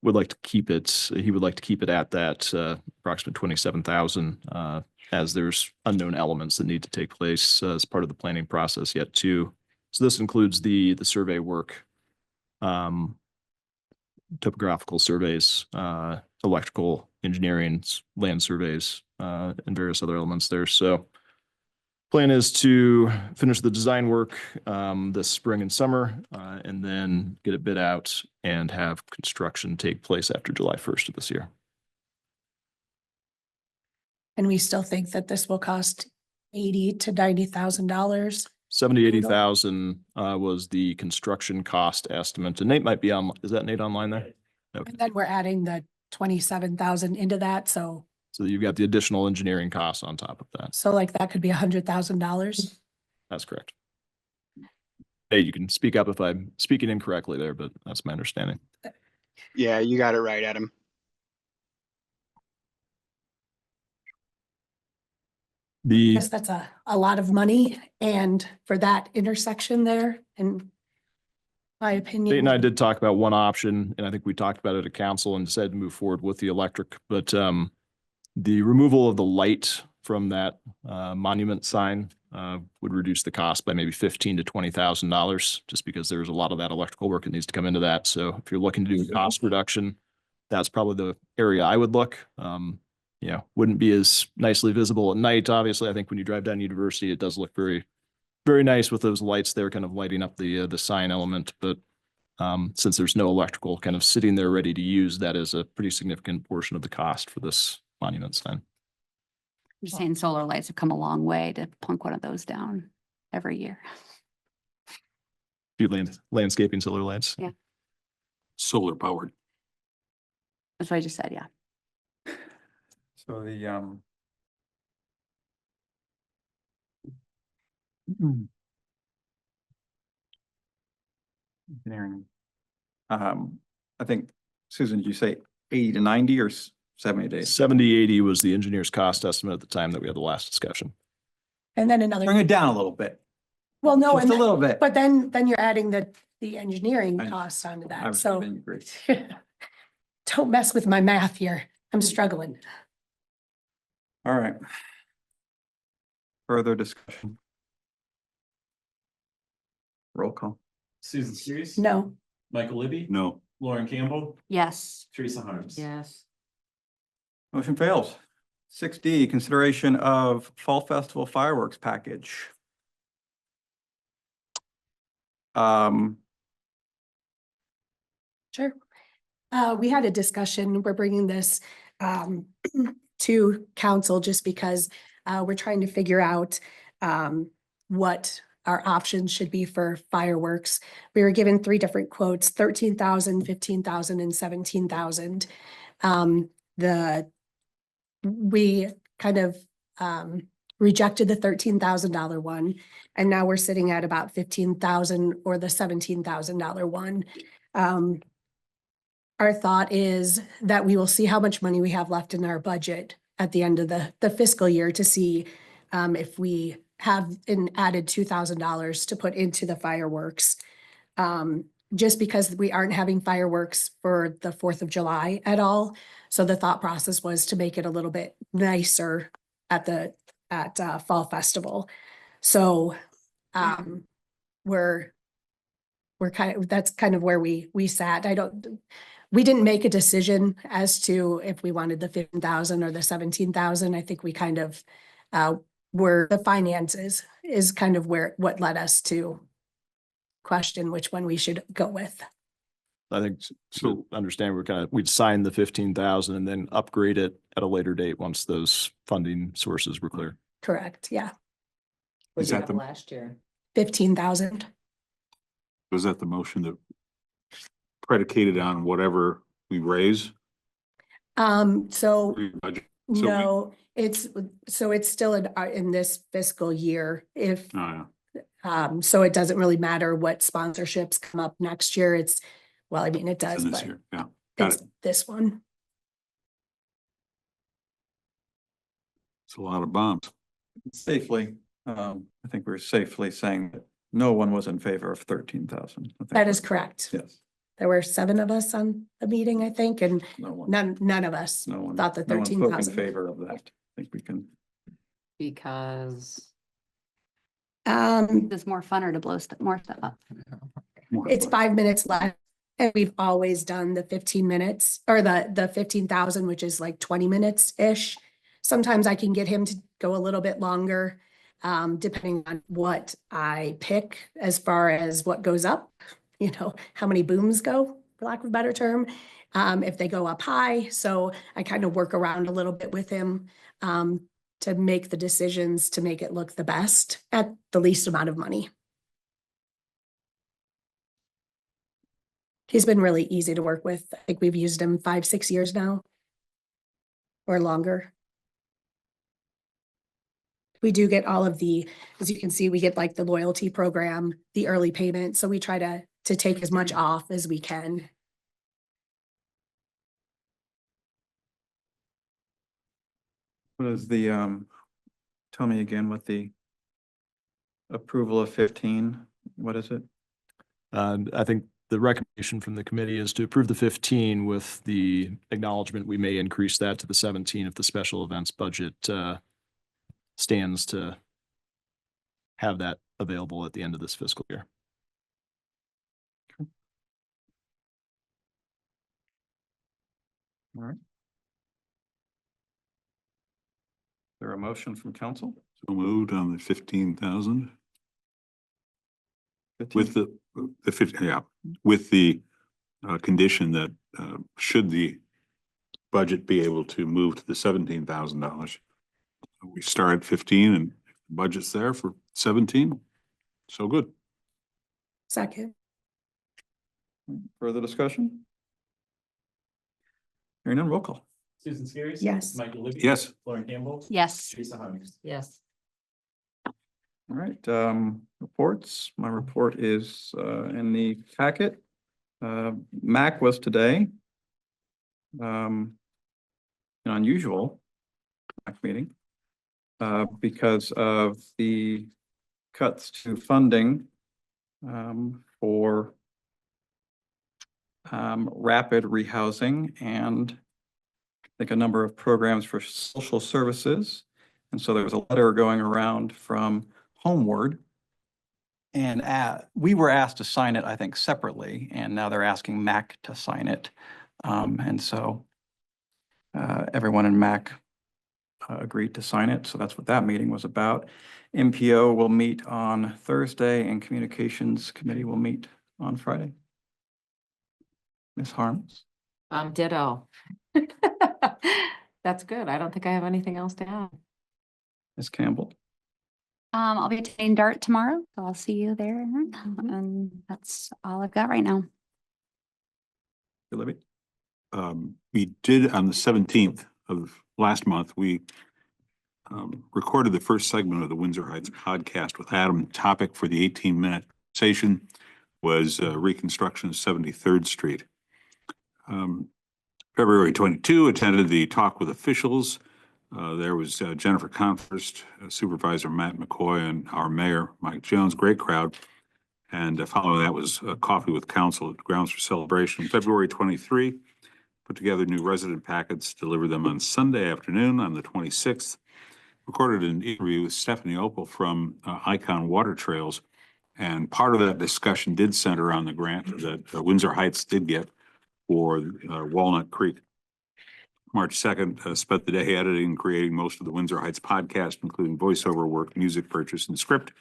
would like to keep it, he would like to keep it at that approximate 27,000 as there's unknown elements that need to take place as part of the planning process yet too. So this includes the survey work, topographical surveys, electrical engineering, land surveys, and various other elements there. So plan is to finish the design work this spring and summer, and then get it bid out and have construction take place after July 1st of this year. And we still think that this will cost $80,000 to $90,000. 80,000 was the construction cost estimate. And Nate might be on, is that Nate online there? Okay. And then we're adding the 27,000 into that, so you've got the additional engineering costs on top of that. like that could be $100,000. That's correct. Hey, you can speak up if I'm speaking incorrectly there, but that's my understanding. Yeah, you got it right, Adam. I guess that's a lot of money, and for that intersection there, in my opinion. Nate and I did talk about one option, and I think we talked about it at council and said move forward with the electric, but the removal of the light from that monument sign would reduce the cost by maybe $15,000 to $20,000, just because there's a lot of that electrical work that needs to come into that. So if you're looking to do a cost reduction, that's probably the area I would look. Wouldn't be as nicely visible at night. Obviously, I think when you drive down University, it does look very, very nice with those lights there kind of lighting up the sign element. But since there's no electrical kind of sitting there ready to use, that is a pretty significant portion of the cost for this monument sign. You're saying solar lights have come a long way to plunk one of those down every year. Few landscaping solar lights. Yeah. Solar powered. That's what I just said, yeah. So the engineering, I think, Susan, did you say 80 to 90 or 70 days? 70, 80 was the engineer's cost estimate at the time that we had the last discussion. And then another. Bring it down a little bit. Well, no, Just a little bit. but then you're adding the engineering costs onto I that, was so. giving you grief. Don't mess with my math here. I'm struggling. All right. Further discussion. Roll call. Susan Sears. No. Michael Libby. No. Lauren Campbell. Yes. Teresa Harms. Yes. Motion fails. 6D, consideration of Fall Festival fireworks package. Sure. We had a discussion. We're bringing this to council just because we're trying to figure out what our options should be for fireworks. We were given 3 different quotes, 13,000, 15,000, and 17,000. We kind of rejected the $13,000 one, and now we're sitting at about 15,000 or the $17,000 one. Our thought is that we will see how much money we have left in our budget at the end of the fiscal year to see if we have an added $2,000 to put into the fireworks. just because we aren't having fireworks for the 4th of July at all. So the thought process was to make it a little bit nicer at Fall Festival. So, we're that's kind of where we sat. We didn't make a decision as to if we wanted the 15,000 or the 17,000. I think we kind of, were the finances is kind of what led us to question which one we should go with. I think so. Understand we'd sign the 15,000 and then upgrade it at a later date once those funding sources were clear. Correct, yeah. Was Is that that the- last year? 15,000. Was that the motion that predicated on whatever we raise? So Budget? no, it's still in this fiscal year. If, Oh, yeah. so it doesn't really matter what sponsorships come up next year. It It's does, in this but year. Yeah, got it's it. this one. It's a lot of bombs. Safely, I think we're safely saying that no one was in favor of 13,000. That is correct. Yes, There were 7 of us on the meeting, I think, and no one. none of us No one. thought the no one spoke in 13,000. favor of that. I think we can. Because It's more funner to blow more stuff up. more It's fun. 5 minutes left. And we've always done the 15 minutes or the 15,000, which is like 20 minutes-ish. Sometimes I can get him to go a little bit longer, depending on what I pick as far as what goes up, how many booms go, for lack of a better term, if they go up high. So I kind of work around a little bit with him, to make the decisions to make it look the best at the least amount of money. He's been really easy to work with. I think we've used him 5-6 years now or longer. We do get all of as you can see, we get like the loyalty program, the early payment. So we try to take as much off as we can. What is the, tell me again what the approval of 15, what is it? I think the recommendation from the committee is to approve the 15 with the acknowledgement we may increase that to the 17 if the special events budget stands to have that available at the end of this fiscal year. All right. Is there a motion from council? So moved on the 15,000 with the 50, yeah, with the condition that should the budget be able to move to the $17,000, we start at 15 and the budget's there for 17. So good. Second. Further discussion? Hearing none, roll call. Susan Skiris. Yes. Michael Libby. Yes. Lauren Campbell. Yes. Teresa Harms. yes. All right, reports. My report is in the packet. MAC was today. An unusual MAC meeting because of the cuts to funding for rapid rehousing and I think a number of programs for social services. And so there was a letter going around from Homeward. And we were asked to sign it, I think, separately, and now they're asking MAC to sign it. And so everyone in MAC agreed to sign it. So that's what that meeting was about. MPO will meet on Thursday and Communications Committee will meet on Friday. Ms. Harms? Ditto. That's good. I don't think I have anything else to add. Ms. Campbell? I'll be attending DART tomorrow, so I'll see you there. And that's all I've got right now. Libby? We did on the 17th of last month, we recorded the first segment of the Windsor Heights podcast with Adam. Topic for the 18-minute session was reconstruction of 73rd Street. February 22, attended the talk with officials. There was Jennifer Confirst, Supervisor Matt McCoy, and our mayor, Mike Jones. Great crowd. And following that was coffee with council at Grounds for Celebration. February 23, put together new resident packets, delivered them on Sunday afternoon on the 26th. Recorded an interview with Stephanie Opal from Icon Water Trails. And part of that discussion did center on the grant that Windsor Heights did get for Walnut Creek. March 2nd, spent the day editing and creating most of the Windsor Heights podcast, including voiceover work, music purchase, and script,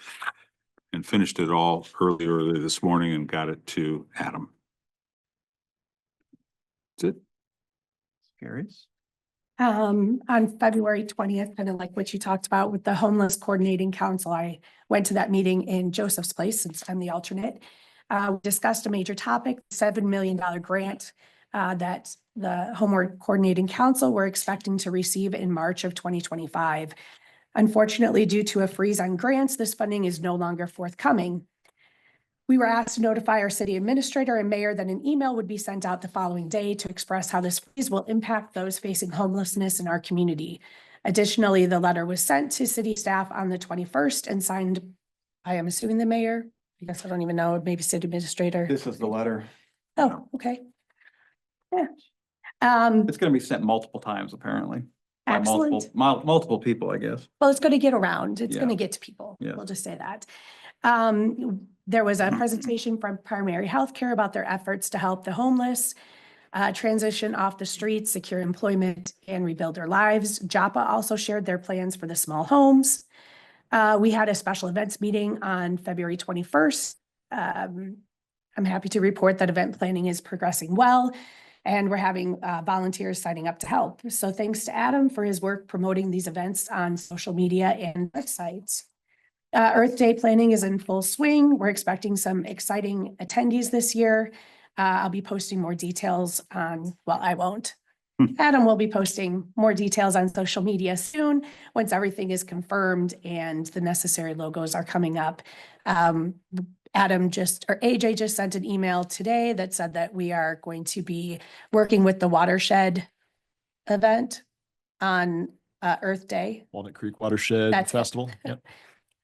and finished it all early this morning and got it to Adam. That's it. Carries. On February 20th, kind of like what you talked about with the Homeless Coordinating Council, I went to that meeting in Joseph's Place since I'm the alternate. We discussed a major topic, $7 million grant that the Homeless Coordinating Council were expecting to receive in March of 2025. Unfortunately, due to a freeze on grants, this funding is no longer forthcoming. We were asked to notify our city administrator and mayor that an email would be sent out the following day to express how this freeze will impact those facing homelessness in our community. Additionally, the letter was sent to city staff on the 21st and signed, I am assuming the mayor, I guess I don't even know, maybe city administrator. This is the letter. Oh, okay. Yeah. It's going to be sent multiple times, apparently. By Excellent. multiple people, I guess. Well, it's going to get around. It's going to Yeah. get to people. Yeah. We'll just say that. There was a presentation from Primary Healthcare about their efforts to help the homeless transition off the streets, secure employment, and rebuild their lives. JAPA also shared their plans for the small homes. We had a special events meeting on February 21st. I'm happy to report that event planning is progressing well, and we're having volunteers signing up to help. So thanks to Adam for his work promoting these events on social media and websites. Earth Day planning is in full swing. We're expecting some exciting attendees this year. I'll be posting more details on, well, I won't. Adam will be posting more details on social media soon, once everything is confirmed and the necessary logos are coming up. AJ just sent an email today that said that we are going to be working with the Watershed event on Earth Day. Walnut Creek Watershed That's it. Festival. Yep.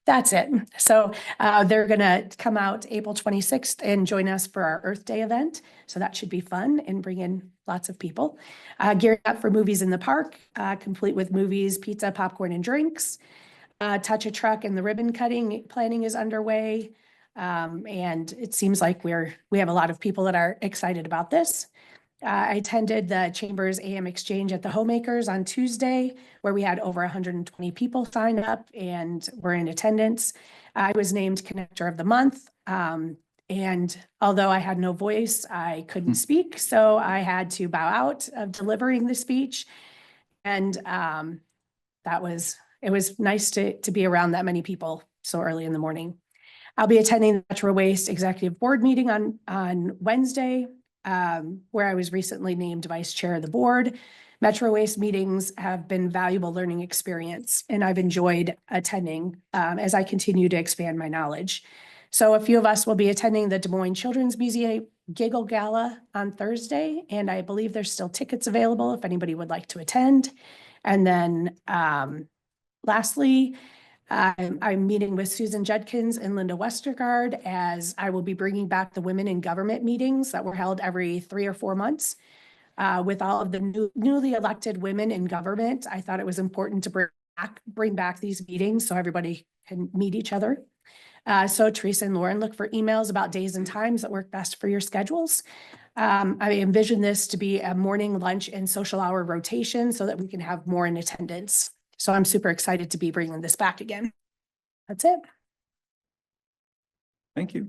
That's it. So they're going to come out April 26th and join us for our Earth Day event. So that should be fun and bring in lots of people. Gearing up for movies in the park, complete with movies, pizza, popcorn, and drinks. Touch a Truck and the ribbon cutting planning is underway. And it seems like we have a lot of people that are excited about this. I attended the Chamber's AM Exchange at the Homemakers on Tuesday, where we had over 120 people sign up and were in attendance. I was named Connector of the Month. And although I had no voice, I couldn't speak. So I had to bow out of delivering the speech. And it was nice to be around that many people so early in the morning. I'll be attending the Metro Waste Executive Board meeting on Wednesday, where I was recently named vice chair of the board. Metro Waste meetings have been valuable learning experience, and I've enjoyed attending as I continue to expand my knowledge. So a few of us will be attending the Des Moines Children's Museum Giggle Gala on Thursday, and I believe there's still tickets available if anybody would like to attend. And then lastly, I'm meeting with Susan Judkins and Linda Westergaard as I will be bringing back the Women in Government meetings that were held every 3 or 4 months. With all of the newly elected women in government, I thought it was important to bring back these meetings so everybody can meet each other. So Teresa and Lauren, look for emails about days and times that work best for your schedules. I envision this to be a morning, lunch, and social hour rotation so that we can have more in attendance. So I'm super excited to be bringing this back again. That's it. Thank you.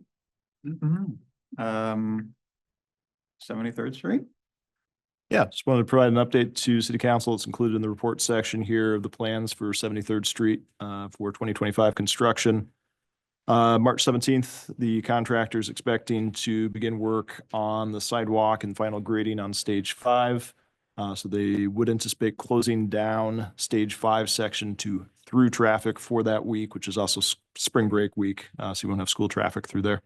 73rd Street? Yeah, just wanted to provide an update to City Council. It's included in the report section here of the plans for 73rd Street for 2025 construction. March 17th, the contractor is expecting to begin work on the sidewalk and final grading on stage 5. So they would anticipate closing down stage 5 section to through traffic for that week, which is also spring break week. So you won't have school traffic through there.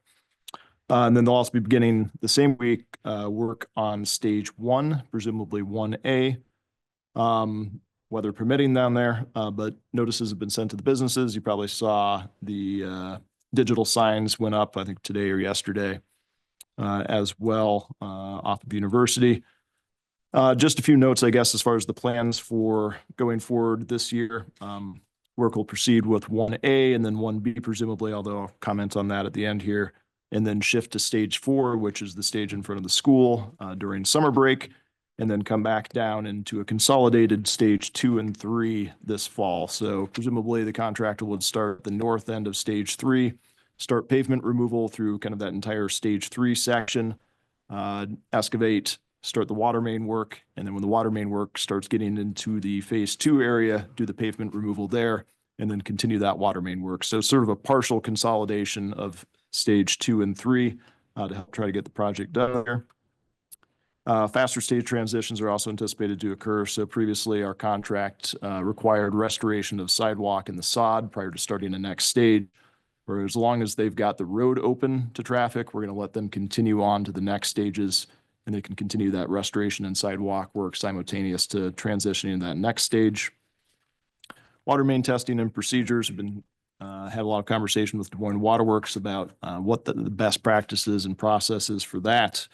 And then they'll also be beginning the same week work on stage 1, presumably 1A, weather permitting down there. But notices have been sent to the businesses. You probably saw the Digital signs went up, I think today or yesterday, as well, off of University. Just a few notes, I guess, as far as the plans for going forward this year. Work will proceed with 1A and then 1B presumably, although I'll comment on that at the end here, and then shift to stage 4, which is the stage in front of the school during summer break, and then come back down into a consolidated stage 2 and 3 this fall. So presumably the contractor would start the north end of stage 3, start pavement removal through kind of that entire stage 3 section, excavate, start the water main work, and then when the water main work starts getting into the phase 2 area, do the pavement removal there, and then continue that water main work. So sort of a partial consolidation of stage 2 and 3 to help try to get the project done there. Faster stage transitions are also anticipated to occur. So previously our contract required restoration of sidewalk and the sod prior to starting the next stage. Where as long as they've got the road open to traffic, we're going to let them continue on to the next stages, and they can continue that restoration and sidewalk work simultaneous to transitioning to that next stage. Water main testing and procedures have been had a lot of conversation with Des Moines Waterworks about what the best practices and processes for that.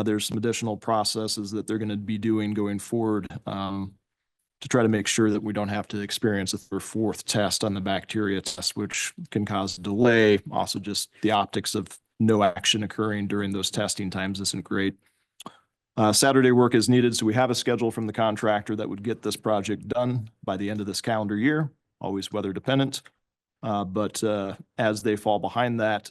There's some additional processes that they're going to be doing going forward to try to make sure that we don't have to experience a 3rd or 4th test on the bacteria test, which can cause a delay. Also, just the optics of no action occurring during those testing times isn't great. Saturday work is needed, so we have a schedule from the contractor that would get this project done by the end of this calendar year, always weather dependent. But as they fall behind that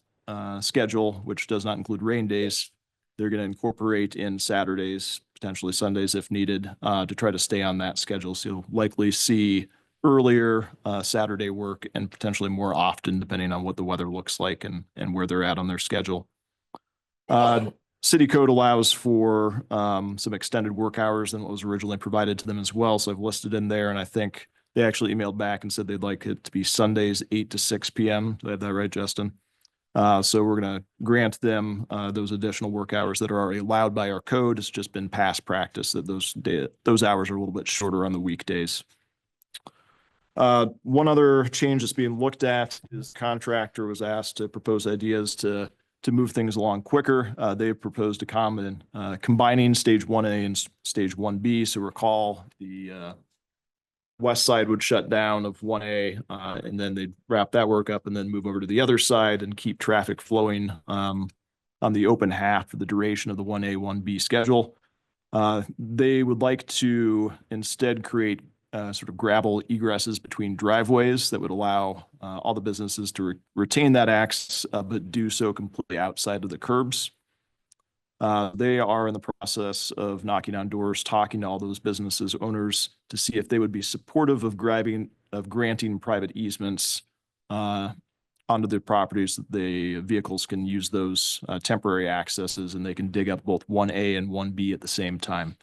schedule, which does not include rain days, they're going to incorporate in Saturdays, potentially Sundays if needed, to try to stay on that schedule. So you'll likely see earlier Saturday work and potentially more often, depending on what the weather looks like and where they're at on their schedule. City code allows for some extended work hours than what was originally provided to them as well. So I've listed in there, and I think they actually emailed back and said they'd like it to be Sundays, 8 to 6 p.m. Do I have that right, Justin? So we're going to grant them those additional work hours that are already allowed by our code. It's just been past practice that those hours are a little bit shorter on the weekdays. One other change that's being looked at is the contractor was asked to propose ideas to move things along quicker. They proposed a combining stage 1A and stage 1B. So recall the west side would shut down of 1A, and then they'd wrap that work up and then move over to the other side and keep traffic flowing on the open half for the duration of the 1A, 1B schedule. They would like to instead create sort of gravel egresses between driveways that would allow all the businesses to retain that access, but do so completely outside of the curbs. They are in the process of knocking on doors, talking to all those businesses owners to see if they would be supportive of granting private easements onto their properties that the vehicles can use those temporary accesses, and they can dig up both 1A and 1B at the same time.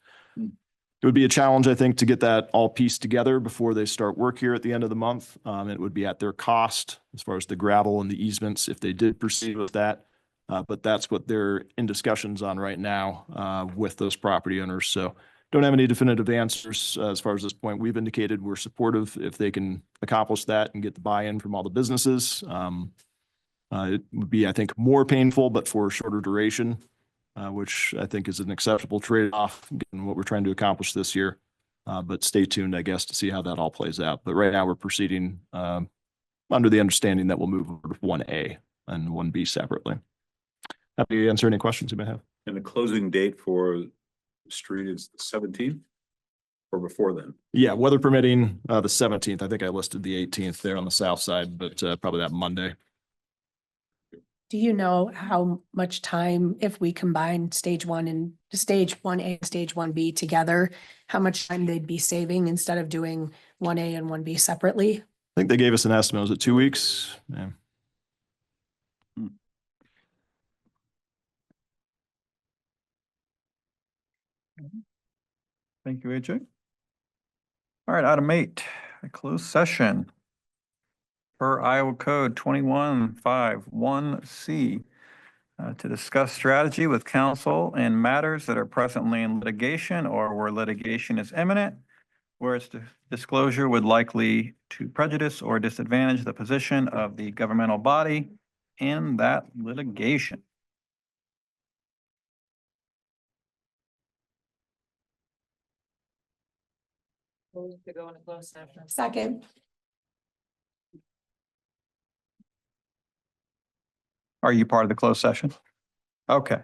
It would be a challenge, I think, to get that all pieced together before they start work here at the end of the month. It would be at their cost as far as the gravel and the easements if they did proceed with that. But that's what they're in discussions on right now with those property owners. So don't have any definitive answers as far as this point. We've indicated we're supportive if they can accomplish that and get the buy-in from all the businesses. It would be, I think, more painful, but for a shorter duration, which I think is an acceptable trade-off given what we're trying to accomplish this year. But stay tuned, I guess, to see how that all plays out. But right now we're proceeding under the understanding that we'll move over to 1A and 1B separately. Happy to answer any questions you may have. And the closing date for the street is the 17th or before then? Yeah, weather permitting, the 17th. I think I listed the 18th there on the south side, but probably that Monday. Do you know how much time, if we combine stage 1 and stage 1A and stage 1B together, how much time they'd be saving instead of doing 1A and 1B separately? I think they gave us an estimate. Was it 2 weeks? Yeah. Thank you, AJ. All right, item 8, a closed session per Iowa Code 2151C to discuss strategy with counsel in matters that are presently in litigation or where litigation is imminent, whereas the disclosure would likely to prejudice or disadvantage the position of the governmental body in that litigation. To go into closed session. Second. Are you part of the closed session? Okay.